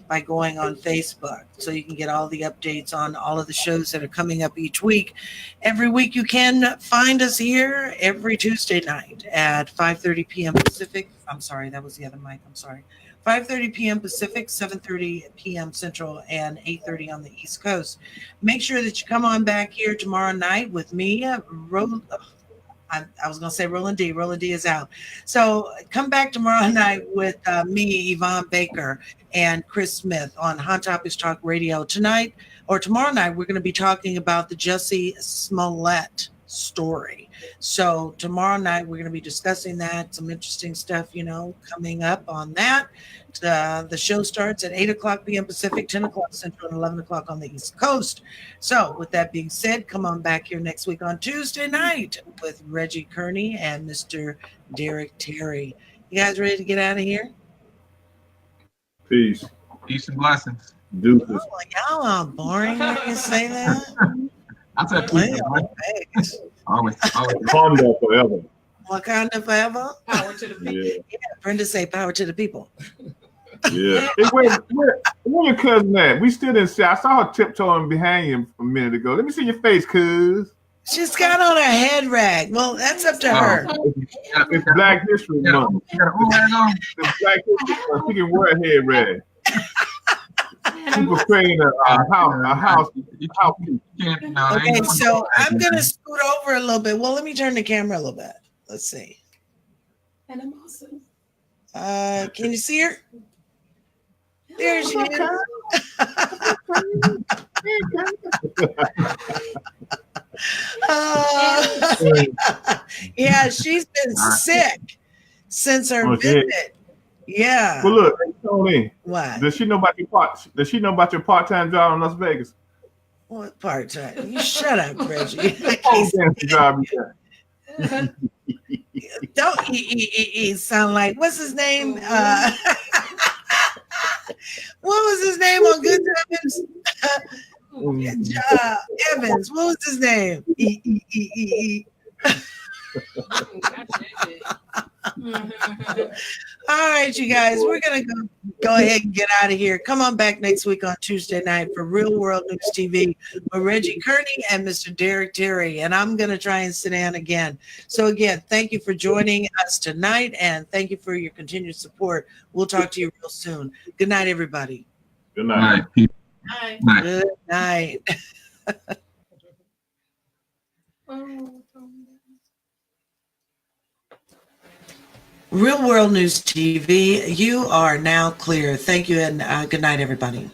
by going on Facebook, so you can get all the updates on all of the shows that are coming up each week. Every week you can find us here every Tuesday night at 5:30 p.m. Pacific. I'm sorry, that was the other mic. I'm sorry. 5:30 p.m. Pacific, 7:30 p.m. Central, and 8:30 on the East Coast. Make sure that you come on back here tomorrow night with me, I was going to say Roland D. Roland D is out. So come back tomorrow night with me, Yvonne Baker, and Chris Smith on Hot Topics Talk Radio. Tonight, or tomorrow night, we're going to be talking about the Jussie Smollett story. So tomorrow night, we're going to be discussing that. Some interesting stuff, coming up on that. The show starts at 8 o'clock p.m. Pacific, 10 o'clock Central, and 11 o'clock on the East Coast. So with that being said, come on back here next week on Tuesday night with Reggie Kearney and Mr. Derek Terry. You guys ready to get out of here? Peace. Peace and blessings. Deuces. Oh, y'all are boring when you say that. I said peace. Always. Wakanda forever. Wakanda forever. Power to the people. Yeah, Brenda say power to the people. Yeah. Hey, where your cousin at? We still didn't see. I saw her tiptoeing behind you a minute ago. Let me see your face, cuz. She's got on her head rag. Well, that's up to her. It's Black History Month. You got a rag on? It's Black History Month. She can wear a head rag. People creating a house. Okay, so I'm gonna scoot over a little bit. Well, let me turn the camera a little bit. Let's see. And I'm awesome. Can you see her? There she is. Yeah, she's been sick since her visit. Yeah. Well, look, Tony. What? Does she know about your part-time job in Las Vegas? What part-time? You shut up, Reggie. Job Don't he sound like, what's his name? What was his name on Good Times? Evans. What was his name? All right, you guys, we're gonna go ahead and get out of here. Come on back next week on Tuesday night for Real World News TV with Reggie Kearney and Mr. Derek Terry, and I'm gonna try and sit down again. So again, thank you for joining us tonight, and thank you for your continued support. We'll talk to you real soon. Good night, everybody. Good night. Hi. Good night. Real World News TV, you are now clear. Thank you, and good night, everybody.